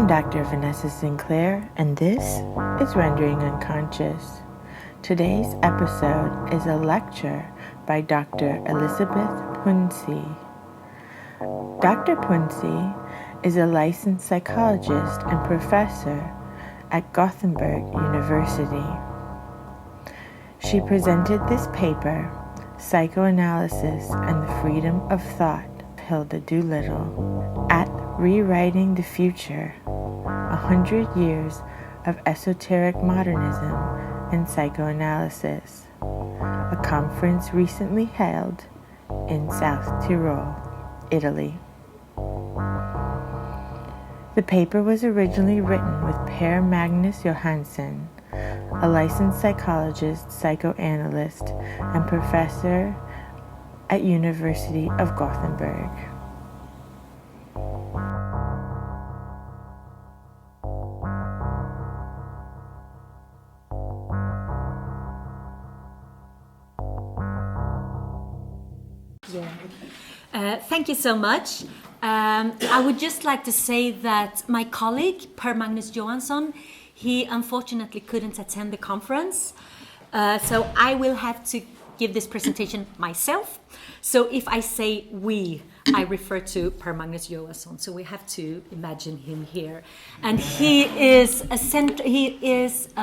Dr. Vanessa Sinclair, and this is Rendering Unconscious. Today's episode is a lecture by Dr. Elisabeth Punzi. Dr. Punzi is a licensed psychologist and professor at Gothenburg University. She presented this paper, Psychoanalysis and the Freedom of Thought, Hilda Doolittle, at Rewriting the Future, 100 Years of Esoteric Modernism and Psychoanalysis, a conference recently held in South Tyrol, Italy. The paper was originally written with Per Magnus Johansson, a licensed psychologist, psychoanalyst, and professor at University of Gothenburg. Thank you so much. I would just like to say that my colleague, Per Magnus Johansson, he unfortunately couldn't attend the conference. So I will have to give this presentation myself. So if I say we, I refer to Per Magnus Johansson. So we have to imagine him here. And he is a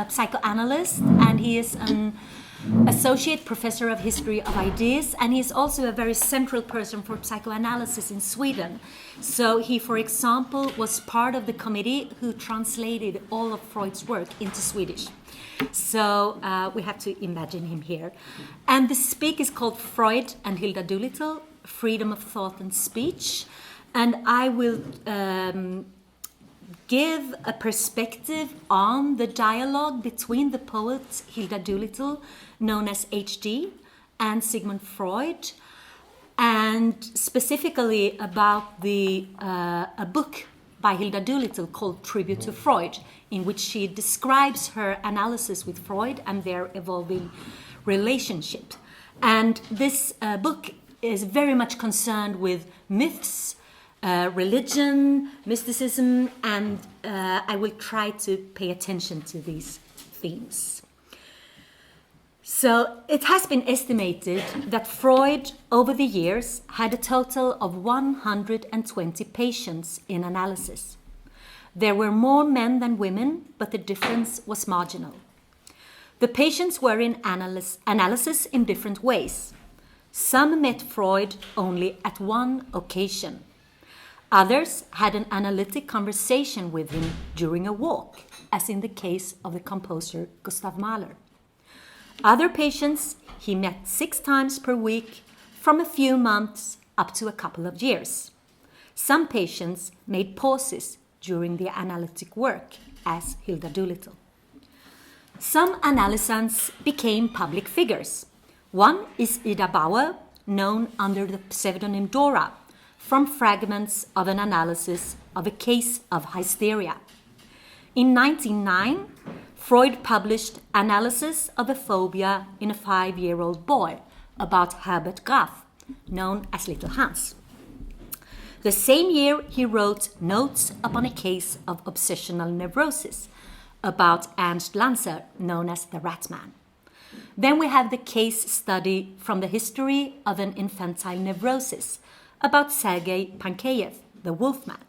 psychoanalyst, and he is an associate professor of history of ideas, and he is also a very central person for psychoanalysis in Sweden. So he, for example, was part of the committee who translated all of Freud's work into Swedish. So we have to imagine him here. And the speak is called Freud and Hilda Doolittle, Freedom of Thought and Speech. And I will give a perspective on the dialogue between the poet Hilda Doolittle, known as H.D., and Sigmund Freud, and specifically about a book by Hilda Doolittle called Tribute to Freud, in which she describes her analysis with Freud and their evolving relationship. And this book is very much concerned with myths, religion, mysticism, and I will try to pay attention to these themes. So it has been estimated that Freud, over the years, had a total of 120 patients in analysis. There were more men than women, but the difference was marginal. The patients were in analysis in different ways. Some met Freud only at one occasion. Others had an analytic conversation with him during a walk, as in the case of the composer Gustav Mahler. Other patients he met 6 times per week, from a few months up to a couple of years. Some patients made pauses during the analytic work, as Hilda Doolittle. Some analysants became public figures. One is Ida Bauer, known under the pseudonym Dora, from fragments of an analysis of a case of hysteria. In 1909, Freud published Analysis of a Phobia in a 5-year-old boy about Herbert Graf, known as Little Hans. The same year, he wrote Notes upon a Case of Obsessional Neurosis about Ernst Lanzer, known as the Rat Man. Then we have the case study from the history of an infantile neurosis about Sergei Pankeyev, the Wolfman.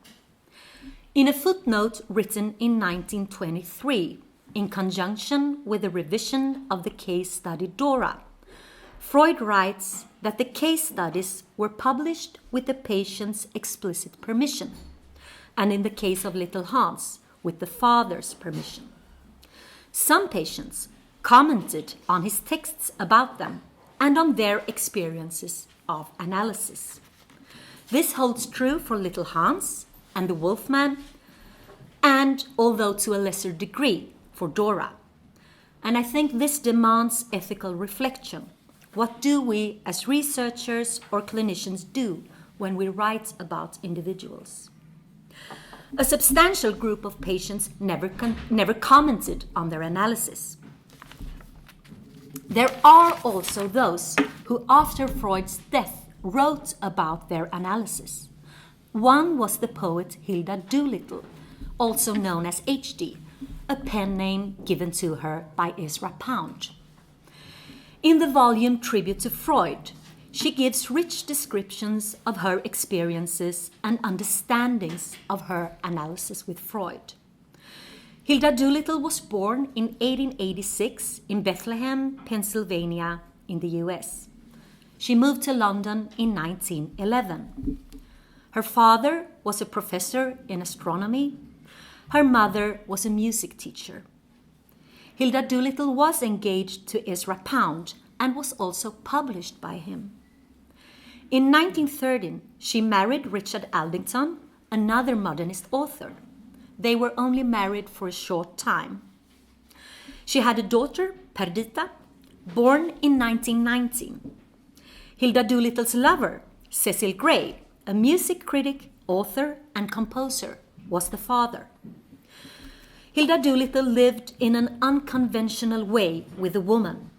In a footnote written in 1923, in conjunction with the revision of the case study Dora, Freud writes that the case studies were published with the patient's explicit permission, and in the case of Little Hans, with the father's permission. Some patients commented on his texts about them and on their experiences of analysis. This holds true for Little Hans and the Wolfman, and, although to a lesser degree, for Dora. And I think this demands ethical reflection. What do we as researchers or clinicians do when we write about individuals? A substantial group of patients never commented on their analysis. There are also those who, after Freud's death, wrote about their analysis. One was the poet Hilda Doolittle, also known as HD, a pen name given to her by Ezra Pound. In the volume Tribute to Freud, she gives rich descriptions of her experiences and understandings of her analysis with Freud. Hilda Doolittle was born in 1886 in Bethlehem, Pennsylvania, in the US. She moved to London in 1911. Her father was a professor in astronomy. Her mother was a music teacher. Hilda Doolittle was engaged to Ezra Pound and was also published by him. In 1913, she married Richard Aldington, another modernist author. They were only married for a short time. She had a daughter, Perdita, born in 1919. Hilda Doolittle's lover, Cecil Gray, a music critic, author, and composer, was the father. Hilda Doolittle lived in an unconventional way with a woman,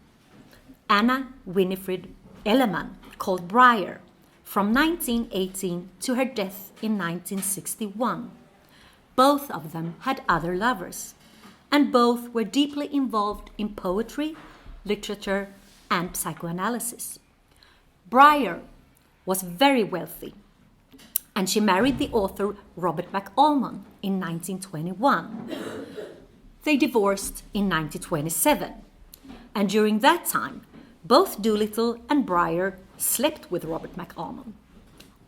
Anna Winifred Elleman, called Briar, from 1918 to her death in 1961. Both of them had other lovers, and both were deeply involved in poetry, literature, and psychoanalysis. Briar was very wealthy, and she married the author Robert McAlmon in 1921. They divorced in 1927, and during that time, both Doolittle and Briar slept with Robert McAlmon.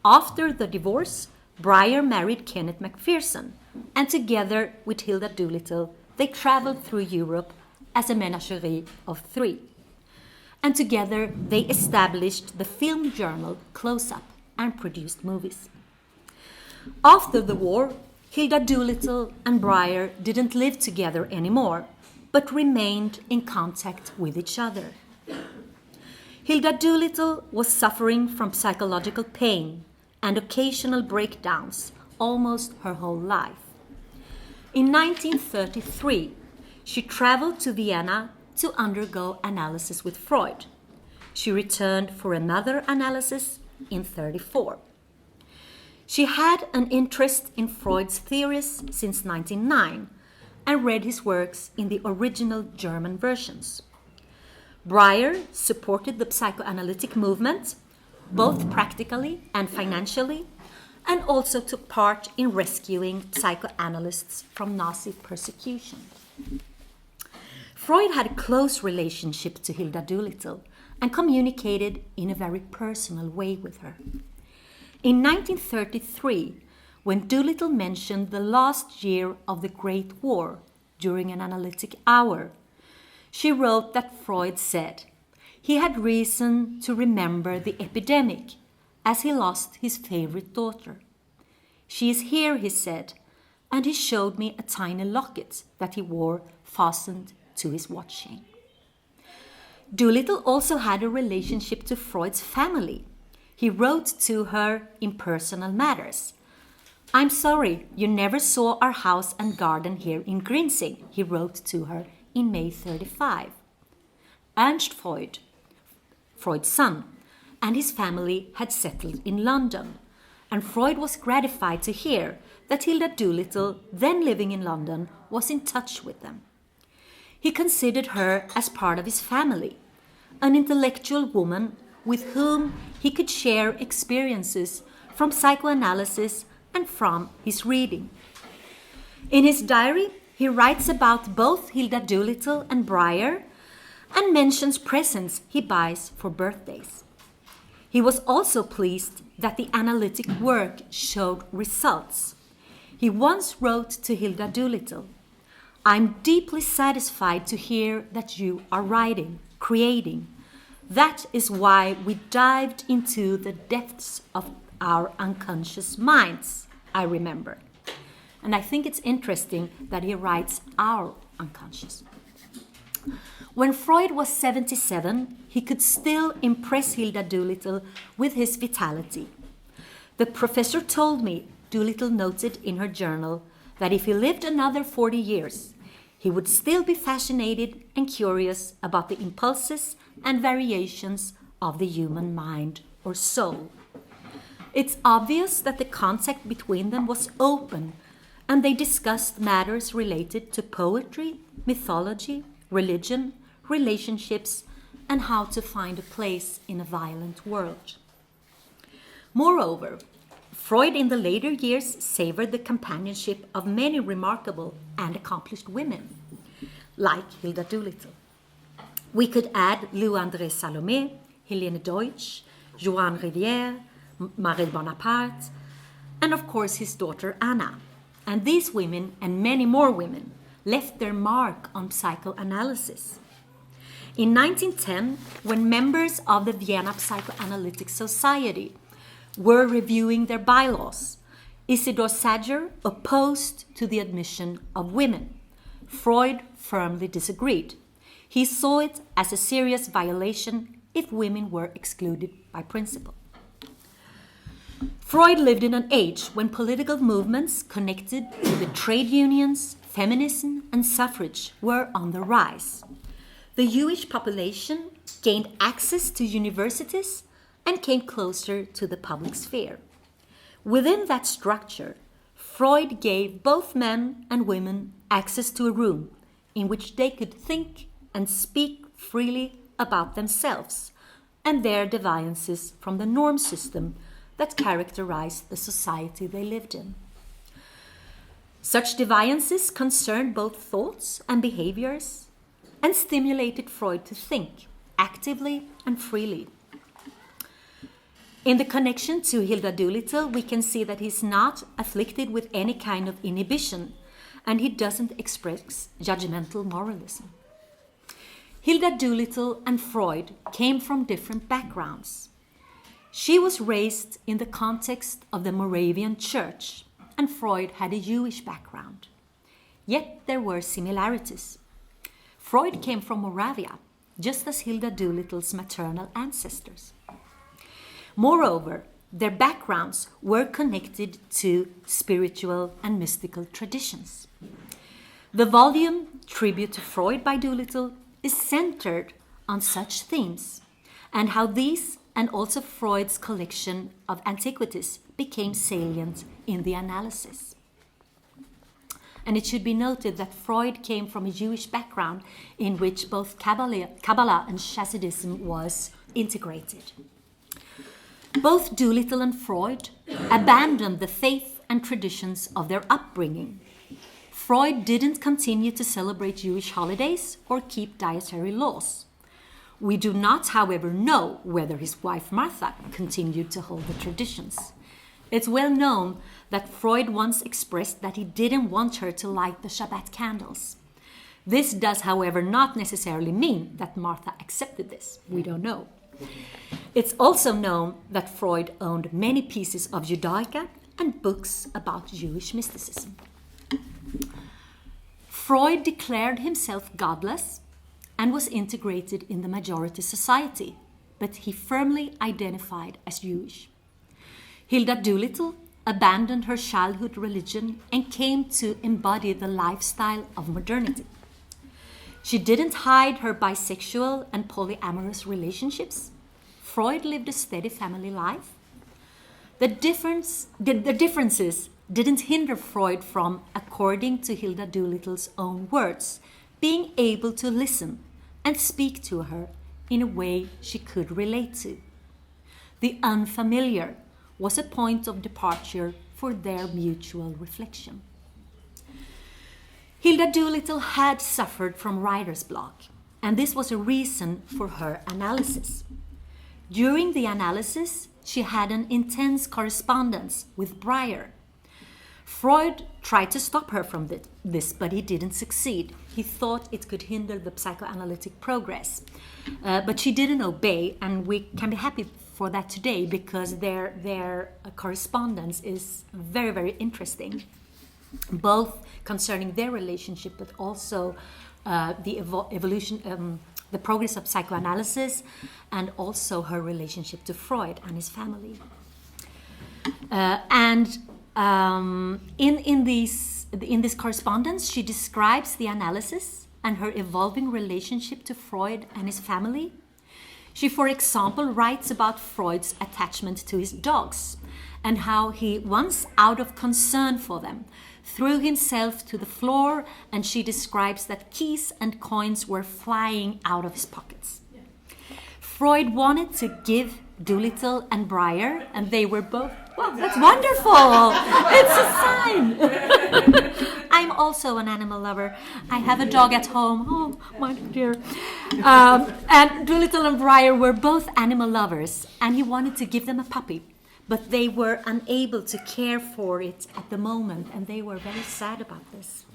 After the divorce, Briar married Kenneth Macpherson, and together with Hilda Doolittle, they traveled through Europe as a menagerie of three. And together they established the film journal Close Up and produced movies. After the war, Hilda Doolittle and Briar didn't live together anymore, but remained in contact with each other. Hilda Doolittle was suffering from psychological pain and occasional breakdowns almost her whole life. In 1933, she traveled to Vienna to undergo analysis with Freud. She returned for another analysis in 1934. She had an interest in Freud's theories since 1909 and read his works in the original German versions. Briar supported the psychoanalytic movement, both practically and financially, and also took part in rescuing psychoanalysts from Nazi persecution. Freud had a close relationship to Hilda Doolittle and communicated in a very personal way with her. In 1933, when Doolittle mentioned the last year of the Great War during an analytic hour, she wrote that Freud said he had reason to remember the epidemic as he lost his favorite daughter. She is here, he said, and he showed me a tiny locket that he wore fastened to his watch chain. Doolittle also had a relationship to Freud's family. He wrote to her in personal matters. "I'm sorry you never saw our house and garden here in Grinzing," he wrote to her in May 1935. Ernst Freud, Freud's son, and his family had settled in London, and Freud was gratified to hear that Hilda Doolittle, then living in London, was in touch with them. He considered her as part of his family, an intellectual woman with whom he could share experiences from psychoanalysis and from his reading. In his diary, he writes about both Hilda Doolittle and Briar and mentions presents he buys for birthdays. He was also pleased that the analytic work showed results. He once wrote to Hilda Doolittle, "I'm deeply satisfied to hear that you are writing, creating. That is why we dived into the depths of our unconscious minds, I remember." And I think it's interesting that he writes our unconscious. When Freud was 77, he could still impress Hilda Doolittle with his vitality. The professor told me, Doolittle noted in her journal, that if he lived another 40 years, he would still be fascinated and curious about the impulses and variations of the human mind or soul. It's obvious that the contact between them was open and they discussed matters related to poetry, mythology, religion, relationships, and how to find a place in a violent world. Moreover, Freud in the later years savored the companionship of many remarkable and accomplished women, like Hilda Doolittle. We could add Lou André Salomé, Helene Deutsch, Joan Rivière, Marie Bonaparte, and of course his daughter Anna. And these women, and many more women, left their mark on psychoanalysis. In 1910, when members of the Vienna Psychoanalytic Society were reviewing their bylaws, Isidor Sadger opposed to the admission of women. Freud firmly disagreed. He saw it as a serious violation if women were excluded by principle. Freud lived in an age when political movements connected to the trade unions, feminism, and suffrage were on the rise. The Jewish population gained access to universities and came closer to the public sphere. Within that structure, Freud gave both men and women access to a room in which they could think and speak freely about themselves and their deviances from the norm system that characterized the society they lived in. Such deviances concerned both thoughts and behaviors and stimulated Freud to think actively and freely. In the connection to Hilda Doolittle, we can see that he's not afflicted with any kind of inhibition, and he doesn't express judgmental moralism. Hilda Doolittle and Freud came from different backgrounds. She was raised in the context of the Moravian Church, and Freud had a Jewish background. Yet there were similarities. Freud came from Moravia, just as Hilda Doolittle's maternal ancestors. Moreover, their backgrounds were connected to spiritual and mystical traditions. The volume Tribute to Freud by Doolittle is centered on such themes, and how these and also Freud's collection of antiquities became salient in the analysis. And it should be noted that Freud came from a Jewish background in which both Kabbalah and Hasidism was integrated. Both Doolittle and Freud abandoned the faith and traditions of their upbringing. Freud didn't continue to celebrate Jewish holidays or keep dietary laws. We do not, however, know whether his wife Martha continued to hold the traditions. It's well known that Freud once expressed that he didn't want her to light the Shabbat candles. This does, however, not necessarily mean that Martha accepted this. We don't know. It's also known that Freud owned many pieces of Judaica and books about Jewish mysticism. Freud declared himself godless and was integrated in the majority society, but he firmly identified as Jewish. Hilda Doolittle abandoned her childhood religion and came to embody the lifestyle of modernity. She didn't hide her bisexual and polyamorous relationships. Freud lived a steady family life. The differences didn't hinder Freud from, according to Hilda Doolittle's own words, being able to listen and speak to her in a way she could relate to. The unfamiliar was a point of departure for their mutual reflection. Hilda Doolittle had suffered from writer's block, and this was a reason for her analysis. During the analysis, she had an intense correspondence with Breyer. Freud tried to stop her from this, but he didn't succeed. He thought it could hinder the psychoanalytic progress. But she didn't obey, and we can be happy for that today because their correspondence is very, very interesting, both concerning their relationship, but also the progress of psychoanalysis, and also her relationship to Freud and his family. In this correspondence, she describes the analysis and her evolving relationship to Freud and his family. She, for example, writes about Freud's attachment to his dogs and how he, once out of concern for them, threw himself to the floor, and she describes that keys and coins were flying out of his pockets. Freud wanted to give Doolittle and Breyer, and they were both, well, that's wonderful! It's a sign! I'm also an animal lover. I have a dog at home. Oh, my dear. And Doolittle and Breyer were both animal lovers, and he wanted to give them a puppy. But they were unable to care for it at the moment, and they were very sad about this.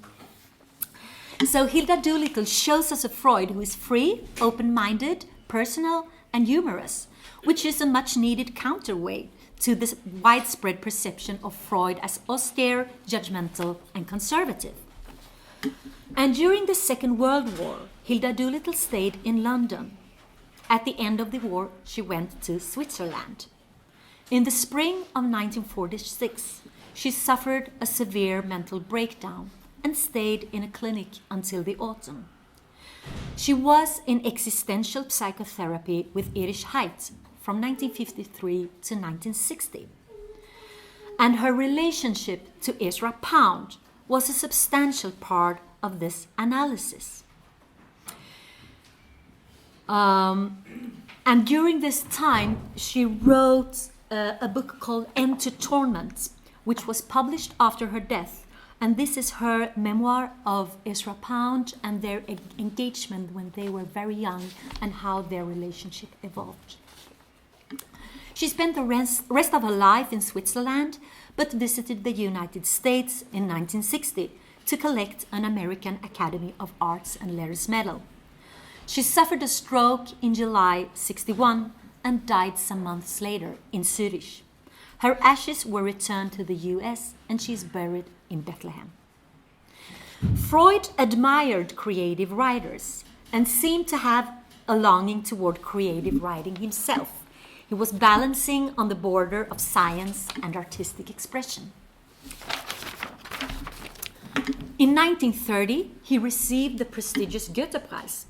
So Hilda Doolittle shows us a Freud who is free, open-minded, personal, and humorous, which is a much-needed counterweight to this widespread perception of Freud as austere, judgmental, and conservative. And during the Second World War, Hilda Doolittle stayed in London. At the end of the war, she went to Switzerland. In the spring of 1946, she suffered a severe mental breakdown and stayed in a clinic until the autumn. She was in existential psychotherapy with Erich Haidt from 1953 to 1960. And her relationship to Ezra Pound was a substantial part of this analysis. And during this time, she wrote a book called End to Torment, which was published after her death. And this is her memoir of Ezra Pound and their engagement when they were very young and how their relationship evolved. She spent the rest of her life in Switzerland, but visited the United States in 1960 to collect an American Academy of Arts and Letters medal. She suffered a stroke in July 1961 and died some months later in Zurich. Her ashes were returned to the US and she is buried in Bethlehem. Freud admired creative writers and seemed to have a longing toward creative writing himself. He was balancing on the border of science and artistic expression. In 1930, he received the prestigious Goethe Prize,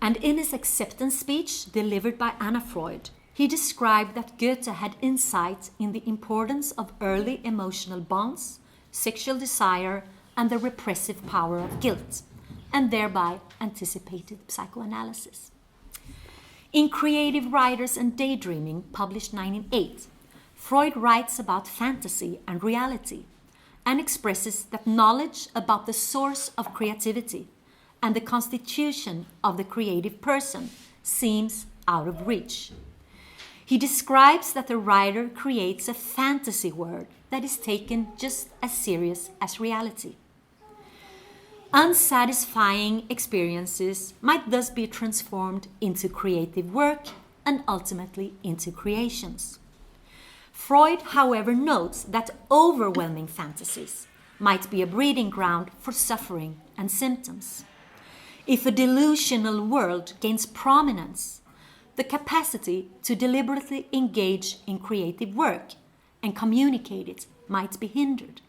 and in his acceptance speech delivered by Anna Freud, he described that Goethe had insight in the importance of early emotional bonds, sexual desire, and the repressive power of guilt, and thereby anticipated psychoanalysis. In Creative Writers and Daydreaming, published 1908, Freud writes about fantasy and reality and expresses that knowledge about the source of creativity and the constitution of the creative person seems out of reach. He describes that the writer creates a fantasy world that is taken just as serious as reality. Unsatisfying experiences might thus be transformed into creative work and ultimately into creations. Freud, however, notes that overwhelming fantasies might be a breeding ground for suffering and symptoms. If a delusional world gains prominence, the capacity to deliberately engage in creative work and communicate it might be hindered.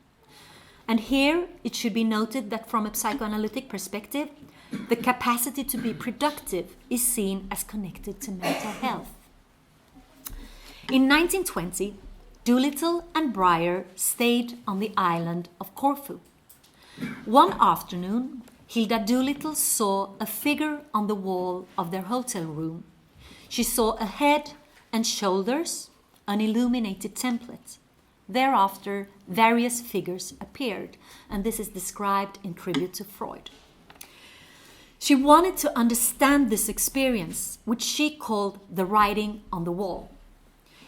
And here it should be noted that from a psychoanalytic perspective, the capacity to be productive is seen as connected to mental health. In 1920, Doolittle and Breyer stayed on the island of Corfu. One afternoon, Hilda Doolittle saw a figure on the wall of their hotel room. She saw a head and shoulders, an illuminated template. Thereafter, various figures appeared, and this is described in Tribute to Freud. She wanted to understand this experience, which she called the writing on the wall.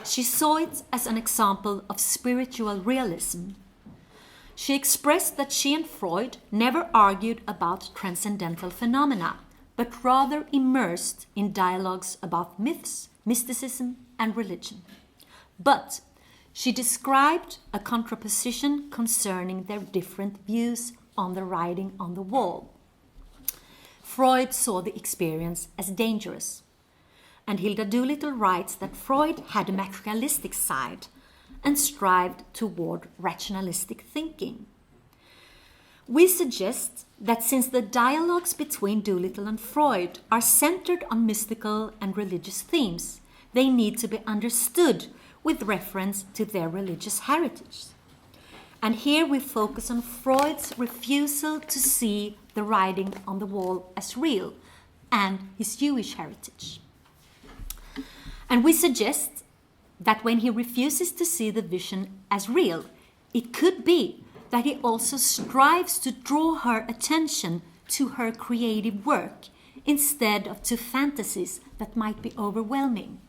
She saw it as an example of spiritual realism. She expressed that she and Freud never argued about transcendental phenomena, but rather immersed in dialogues about myths, mysticism, and religion. But she described a contraposition concerning their different views on the writing on the wall. Freud saw the experience as dangerous, and Hilda Doolittle writes that Freud had a materialistic side and strived toward rationalistic thinking. We suggest that since the dialogues between Doolittle and Freud are centered on mystical and religious themes, they need to be understood with reference to their religious heritage. And here we focus on Freud's refusal to see the writing on the wall as real and his Jewish heritage. And we suggest that when he refuses to see the vision as real, it could be that he also strives to draw her attention to her creative work instead of to fantasies that might be overwhelming.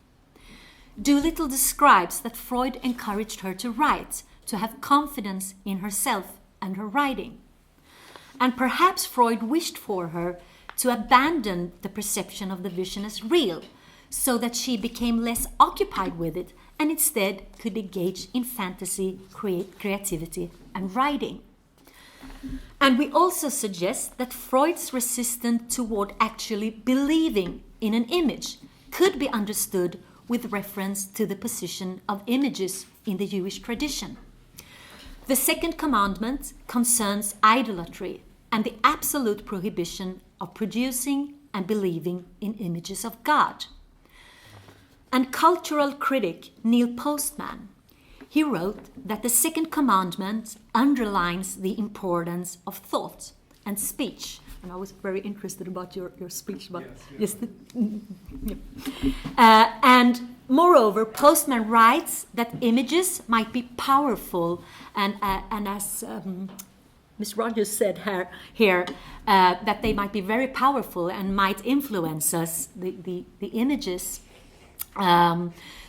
Doolittle describes that Freud encouraged her to write, to have confidence in herself and her writing. And perhaps Freud wished for her to abandon the perception of the vision as real, so that she became less occupied with it and instead could engage in fantasy, creativity, and writing. And we also suggest that Freud's resistance toward actually believing in an image could be understood with reference to the position of images in the Jewish tradition. The second commandment concerns idolatry and the absolute prohibition of producing and believing in images of God. And cultural critic Neil Postman, he wrote that the second commandment underlines the importance of thought and speech. And I was very interested about your speech. But yes. And moreover, Postman writes that images might be powerful, and as Ms. Rogers said here that they might be very powerful and might influence us, the images.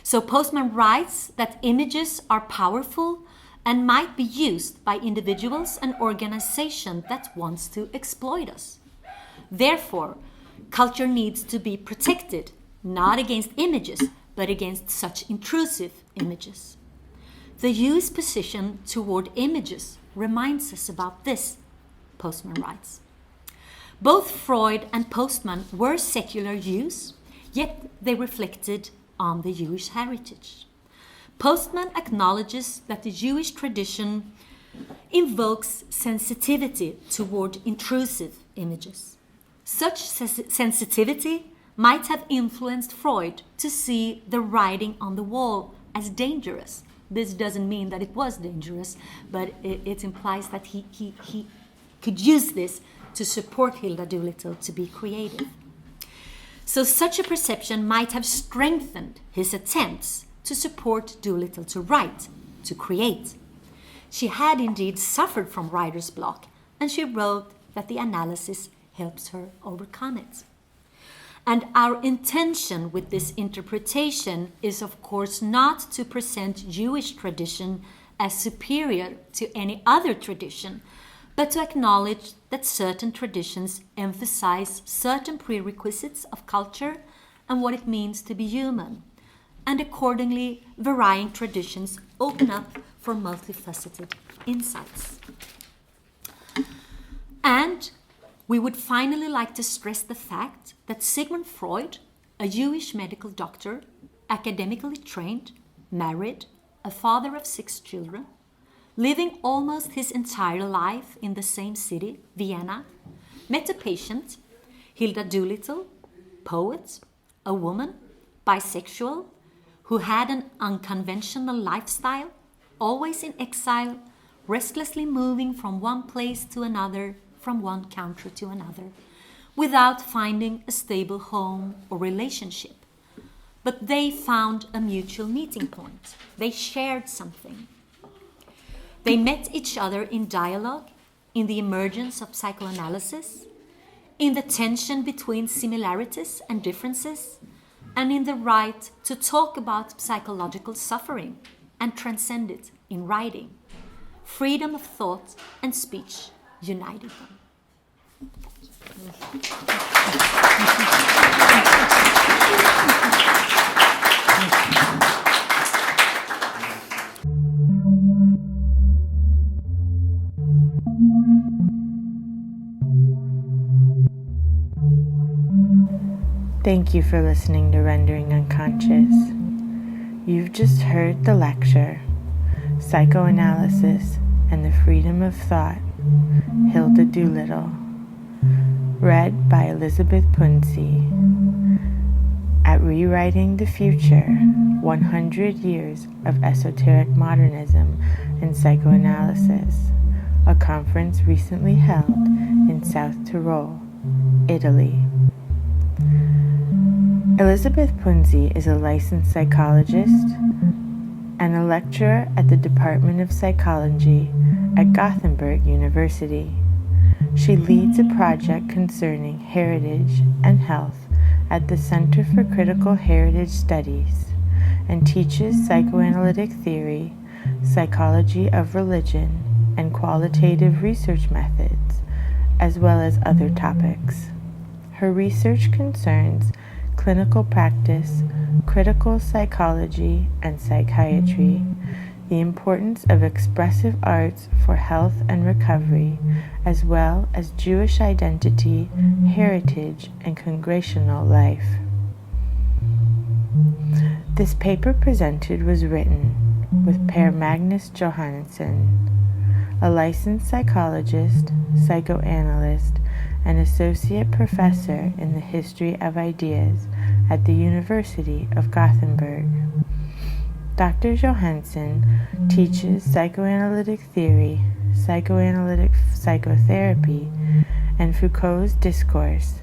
So Postman writes that images are powerful and might be used by individuals and organizations that wants to exploit us. Therefore, culture needs to be protected, not against images, but against such intrusive images. The Jewish position toward images reminds us about this, Postman writes. Both Freud and Postman were secular Jews, yet they reflected on the Jewish heritage. Postman acknowledges that the Jewish tradition invokes sensitivity toward intrusive images. Such sensitivity might have influenced Freud to see the writing on the wall as dangerous. This doesn't mean that it was dangerous, but it implies that he could use this to support Hilda Doolittle to be creative. So such a perception might have strengthened his attempts to support Doolittle to write, to create. She had indeed suffered from writer's block, and she wrote that the analysis helps her overcome it. And our intention with this interpretation is, of course, not to present Jewish tradition as superior to any other tradition, but to acknowledge that certain traditions emphasize certain prerequisites of culture and what it means to be human. And accordingly, varying traditions open up for multifaceted insights. And we would finally like to stress the fact that Sigmund Freud, a Jewish medical doctor, academically trained, married, a father of 6 children, living almost his entire life in the same city, Vienna, met a patient, Hilda Doolittle, poet, a woman, bisexual, who had an unconventional lifestyle, always in exile, restlessly moving from one place to another, from one country to another, without finding a stable home or relationship. But they found a mutual meeting point. They shared something. They met each other in dialogue, in the emergence of psychoanalysis, in the tension between similarities and differences, and in the right to talk about psychological suffering and transcend it in writing. Freedom of thought and speech united them. Thank you for listening to Rendering Unconscious. You've just heard the lecture, Psychoanalysis and the Freedom of Thought, Hilda Doolittle, read by Elisabeth Punzi. at Rewriting the Future, 100 Years of Esoteric Modernism and Psychoanalysis, a conference recently held in South Tyrol, Italy. Elisabeth Punzi is a licensed psychologist and a lecturer at the Department of Psychology at Gothenburg University. She leads a project concerning heritage and health at the Center for Critical Heritage Studies and teaches psychoanalytic theory, psychology of religion, and qualitative research methods, as well as other topics. Her research concerns clinical practice, critical psychology, and psychiatry, the importance of expressive arts for health and recovery, as well as Jewish identity, heritage, and congregational life. This paper presented was written with Per Magnus Johansson, a licensed psychologist, psychoanalyst, and associate professor in the history of ideas at the University of Gothenburg. Dr. Johansson teaches psychoanalytic theory, psychoanalytic psychotherapy, and Foucault's discourse,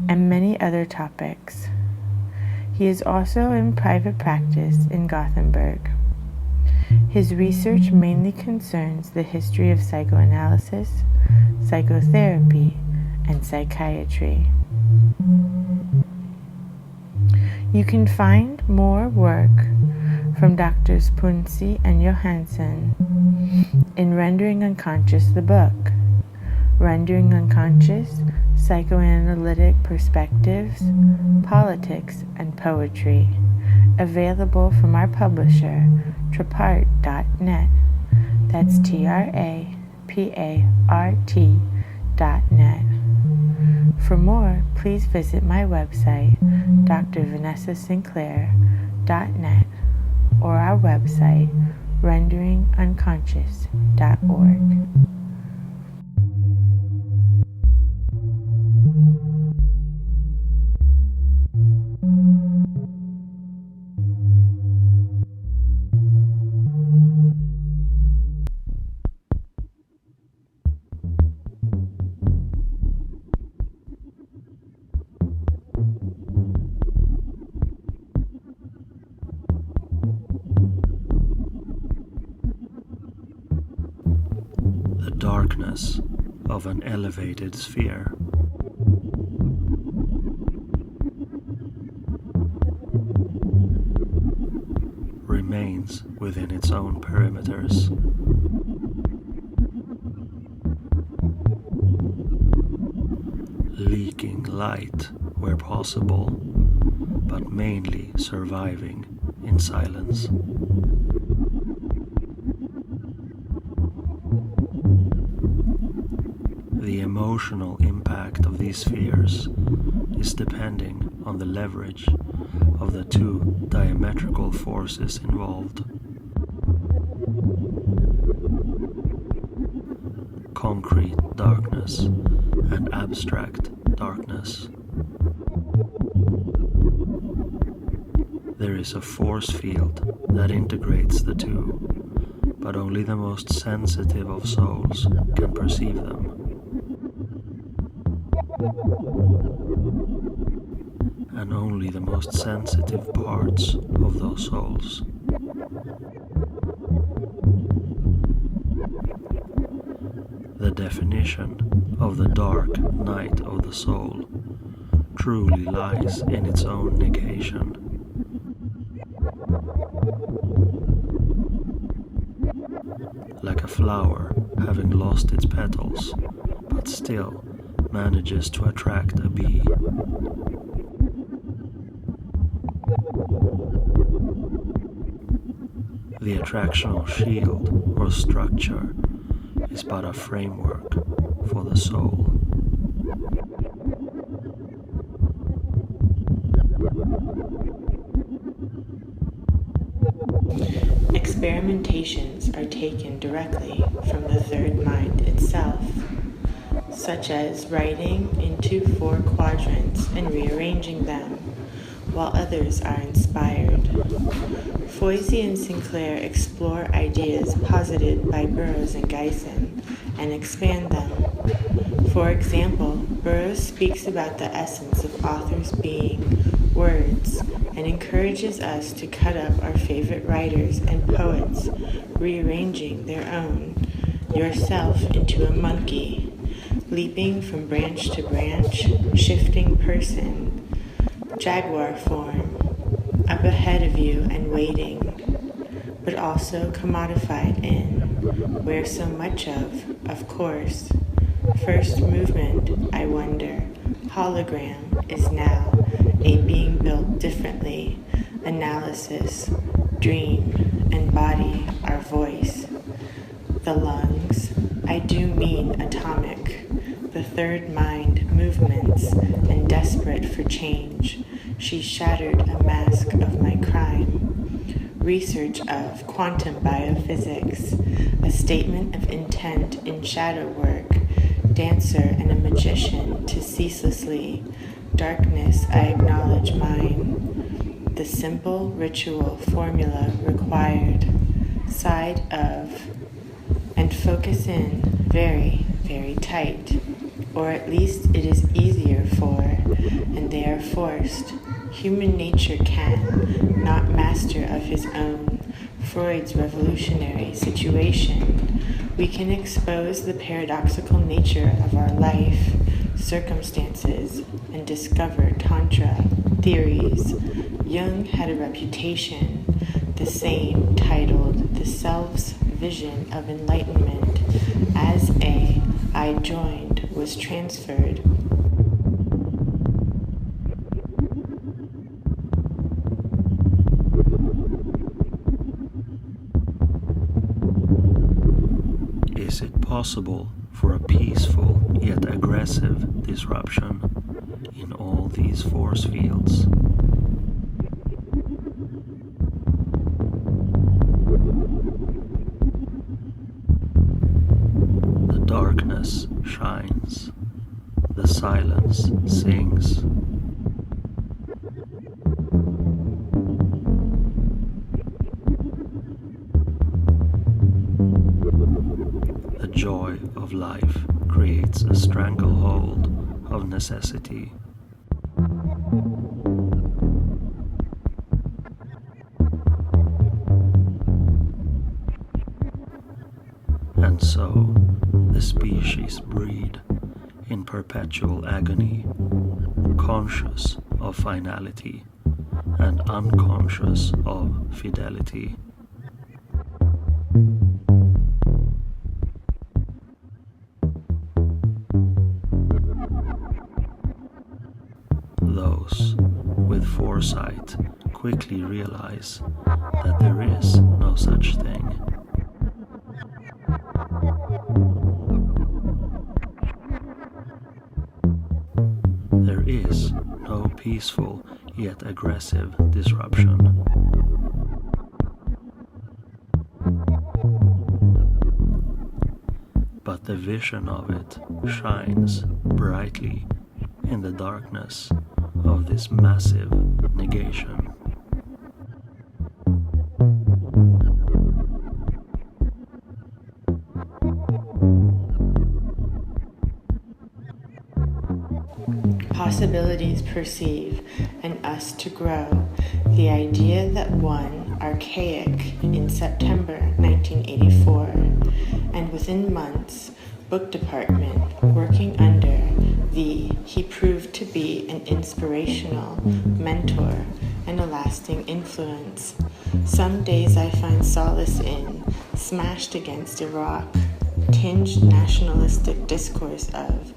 and many other topics. He is also in private practice in Gothenburg. His research mainly concerns the history of psychoanalysis, psychotherapy, and psychiatry. You can find more work from Drs. Punzi and Johansson in Rendering Unconscious the book, Rendering Unconscious, Psychoanalytic Perspectives, Politics, and Poetry, available from our publisher, Trapart.net. That's TRAPART.net. For more, please visit my website, drvanessasinclair.net, or our website, renderingunconscious.org. Darkness of an elevated sphere. Remains within its own perimeters. Leaking light where possible, but mainly surviving in silence. The emotional impact of these spheres is depending on the leverage of the two diametrical forces involved. Concrete darkness and abstract darkness. There is a force field that integrates the two, but only the most sensitive of souls can perceive them. And only the most sensitive parts of those souls. The definition of the dark night of the soul truly lies in its own negation. Like a flower having lost its petals, but still manages to attract a bee. The attractional shield or structure is but a framework for the soul. Experimentations are taken directly from the third mind itself, such as writing into 4 quadrants and rearranging them, while others are inspired. Punzi and Sinclair explore ideas posited by Burroughs and Geisen and expand them. For example, Burroughs speaks about the essence of authors being words and encourages us to cut up our favorite writers and poets, rearranging their own, yourself into a monkey, leaping from branch to branch, shifting person, jaguar form, up ahead of you and waiting, but also commodified in, where so much of course, first movement, I wonder, hologram is now a being built differently, analysis, dream, and body are voice. The lungs, I do mean atomic, the third mind movements and desperate for change. She shattered a mask of my crime. Research of quantum biophysics, a statement of intent in shadow work, dancer and a magician to ceaselessly. Darkness, I acknowledge mine. The simple ritual formula required. Side of, and focus in very, very tight. Or at least it is easier for, and they are forced. Human nature can, not master of his own, Freud's revolutionary situation. We can expose the paradoxical nature of our life, circumstances, and discover Tantra theories. Jung had a reputation, the same, titled The Self's Vision of Enlightenment, as I joined was transferred. Is it possible for a peaceful yet aggressive disruption in all these force fields? The darkness shines, the silence sings. The joy of life creates a stranglehold of necessity. And so the species breed in perpetual agony, conscious of finality and unconscious of fidelity. Those with foresight quickly realize that there is no such thing. There is no peaceful yet aggressive disruption. But the vision of it shines brightly in the darkness of this massive negation. Possibilities perceive and us to grow. The idea that one, archaic, in September 1984, and within months, book department, working under he proved to be an inspirational mentor and a lasting influence. Some days I find solace in, smashed against a rock, tinged nationalistic discourse of,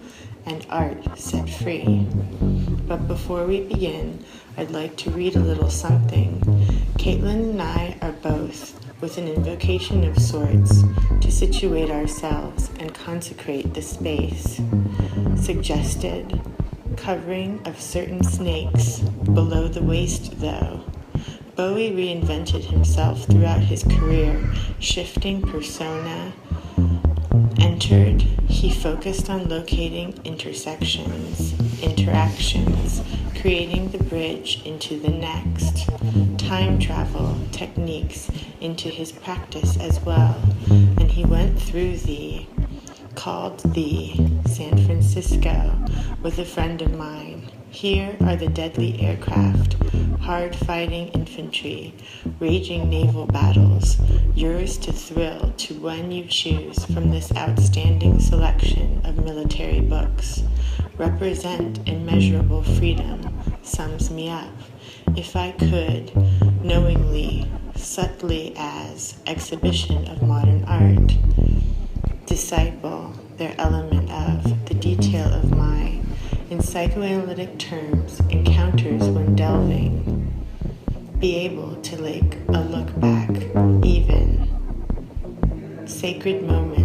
and art set free. But before we begin, I'd like to read a little something. Caitlin and I are both, with an invocation of sorts, to situate ourselves and consecrate the space. Suggested, covering of certain snakes, below the waist though. Bowie reinvented himself throughout his career, shifting persona. Entered, he focused on locating intersections, interactions, creating the bridge into the next, time travel techniques into his practice as well, and he went through called San Francisco with a friend of mine. Here are the deadly aircraft, hard-fighting infantry, raging naval battles, yours to thrill to when you choose from this outstanding selection of military books. Represent immeasurable freedom sums me up. If I could, knowingly, subtly as exhibition of modern art, disciple their element of the detail of my, in psychoanalytic terms, encounters when delving, be able to take a look back, even sacred moments